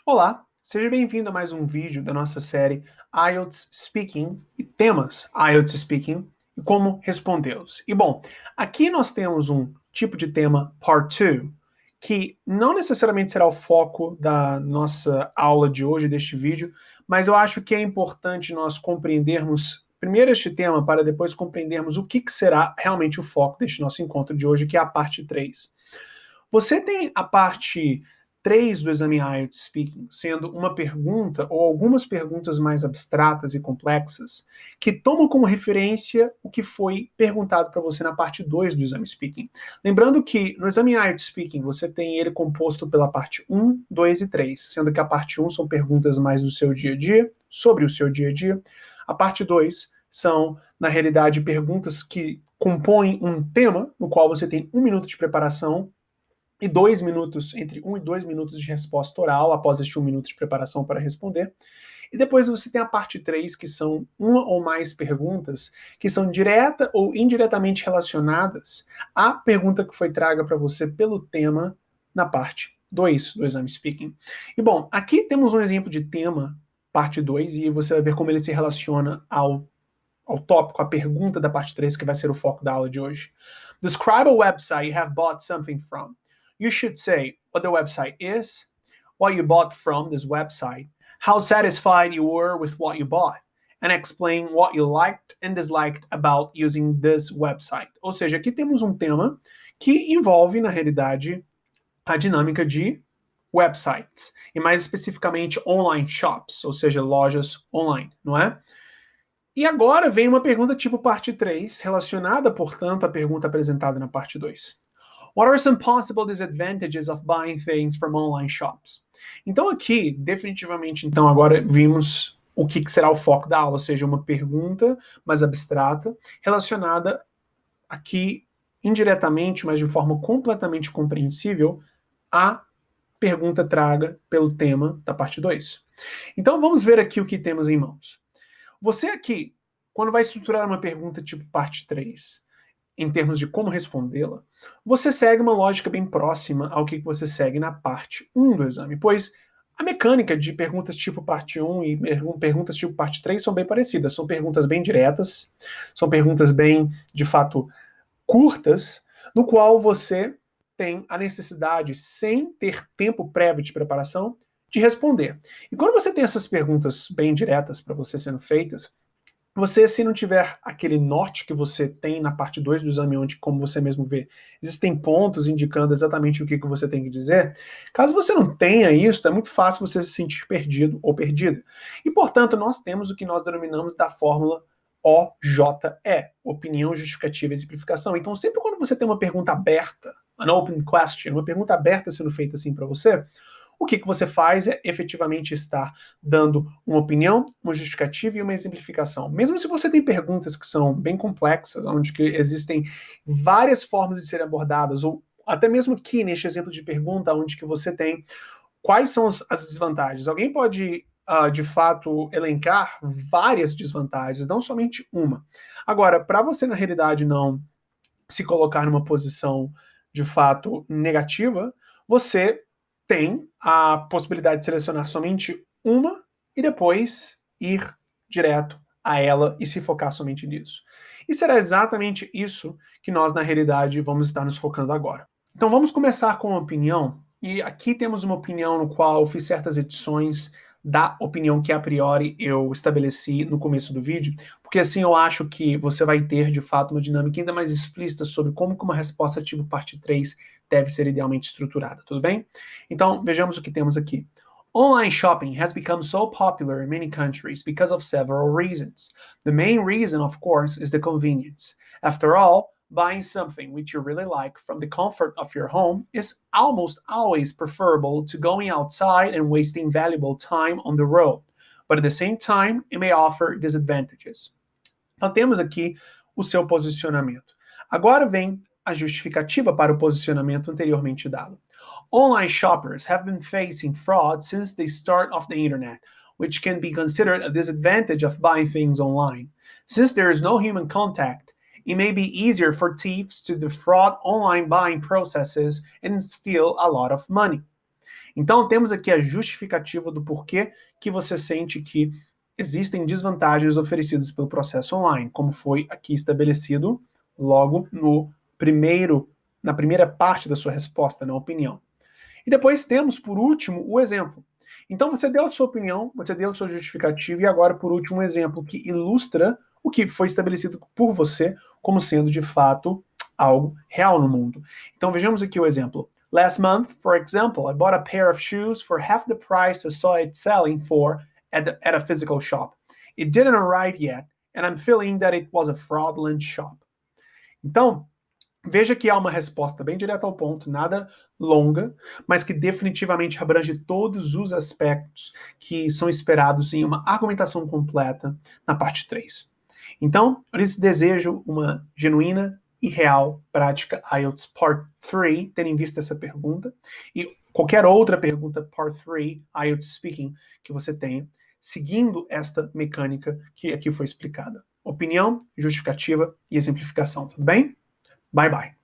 Olá, seja bem-vindo a mais um vídeo da nossa série IELTS Speaking e temas IELTS Speaking e como respondê-los. E bom, aqui nós temos um tipo de tema Part 2, que não necessariamente será o foco da nossa aula de hoje, deste vídeo, mas eu acho que é importante nós compreendermos primeiro este tema para depois compreendermos o que será realmente o foco deste nosso encontro de hoje, que é a parte 3. Você tem a parte 3 do exame IELTS Speaking, sendo uma pergunta ou algumas perguntas mais abstratas e complexas, que tomam como referência o que foi perguntado para você na parte 2 do exame Speaking. Lembrando que no exame IELTS Speaking você tem ele composto pela parte 1, 2 e 3, sendo que a parte 1 são perguntas mais do seu dia a dia, sobre o seu dia a dia. A parte 2 são, na realidade, perguntas que compõem um tema, no qual você tem 1 minuto de preparação e 2 minutos, entre 1 e 2 minutos de resposta oral, após este 1 minuto de preparação para responder. E depois você tem a parte 3, que são uma ou mais perguntas que são direta ou indiretamente relacionadas à pergunta que foi traga para você pelo tema na parte 2 do exame Speaking. E bom, aqui temos um exemplo de tema, parte 2, e você vai ver como ele se relaciona ao tópico, à pergunta da parte 3, que vai ser o foco da aula de hoje. Describe a website you have bought something from. You should say what the website is, what you bought from this website, how satisfied you were with what you bought, and explain what you liked and disliked about using this website. Ou seja, aqui temos um tema que envolve, na realidade, a dinâmica de websites, e mais especificamente online shops, ou seja, lojas online, não é? E agora vem uma pergunta tipo parte 3, relacionada, portanto, à pergunta apresentada na parte 2. What are some possible disadvantages of buying things from online shops? Então aqui, definitivamente, então agora vimos o que será o foco da aula, ou seja, uma pergunta mais abstrata, relacionada aqui indiretamente, mas de forma completamente compreensível, à pergunta traga pelo tema da parte 2. Então vamos ver aqui o que temos em mãos. Você aqui, quando vai estruturar uma pergunta tipo parte 3, em termos de como respondê-la, você segue uma lógica bem próxima ao que você segue na parte 1 do exame, pois a mecânica de perguntas tipo parte 1 e perguntas tipo parte 3 são bem parecidas. São perguntas bem diretas, são perguntas bem, de fato, curtas, no qual você tem a necessidade, sem ter tempo prévio de preparação, de responder. E quando você tem essas perguntas bem diretas para você sendo feitas, você, se não tiver aquele norte que você tem na parte 2 do exame, onde, como você mesmo vê, existem pontos indicando exatamente o que você tem que dizer, caso você não tenha isso, é muito fácil você se sentir perdido ou perdida. E, portanto, nós temos o que nós denominamos da fórmula OJE, opinião, justificativa e exemplificação. Então, sempre quando você tem uma pergunta aberta, an open question, uma pergunta aberta sendo feita assim para você, o que você faz é efetivamente estar dando uma opinião, uma justificativa e uma exemplificação. Mesmo se você tem perguntas que são bem complexas, onde que existem várias formas de serem abordadas, ou até mesmo aqui neste exemplo de pergunta, onde que você tem quais são as desvantagens. Alguém pode, de fato, elencar várias desvantagens, não somente uma. Agora, para você, na realidade, não se colocar numa posição, de fato, negativa, você tem a possibilidade de selecionar somente uma e depois ir direto a ela e se focar somente nisso. E será exatamente isso que nós, na realidade, vamos estar nos focando agora. Então vamos começar com uma opinião, e aqui temos uma opinião no qual eu fiz certas edições da opinião que a priori eu estabeleci no começo do vídeo, porque assim eu acho que você vai ter de fato uma dinâmica ainda mais explícita sobre como que uma resposta tipo parte 3 deve ser idealmente estruturada, tudo bem? Então vejamos o que temos aqui. Online shopping has become so popular in many countries because of several reasons. The main reason, of course, is the convenience. After all, buying something which you really like from the comfort of your home is almost always preferable to going outside and wasting valuable time on the road. But at the same time, it may offer disadvantages. Então temos aqui o seu posicionamento. Agora vem a justificativa para o posicionamento anteriormente dado. Online shoppers have been facing fraud since the start of the internet, which can be considered a disadvantage of buying things online. Since there is no human contact, it may be easier for thieves to defraud online buying processes and steal a lot of money. Então, temos aqui a justificativa do porquê que você sente que existem desvantagens oferecidas pelo processo online, como foi aqui estabelecido logo na primeira parte da sua resposta, na opinião. E depois temos, por último, o exemplo. Então, você deu a sua opinião, você deu a sua justificativa, e agora, por último, um exemplo que ilustra o que foi estabelecido por você como sendo, de fato, algo real no mundo. Então, vejamos aqui o exemplo. Last month, for example, I bought a pair of shoes for half the price I saw it selling for at a physical shop. It didn't arrive yet, and I'm feeling that it was a fraudulent shop. Então, veja que há uma resposta bem direta ao ponto, nada longa, mas que definitivamente abrange todos os aspectos que são esperados em uma argumentação completa na parte 3. Então, eu lhes desejo uma genuína e real prática IELTS Part 3, tendo em vista essa pergunta, e qualquer outra pergunta Part 3 IELTS Speaking que você tenha, seguindo esta mecânica que aqui foi explicada. Opinião, justificativa e exemplificação, tudo bem? Bye bye.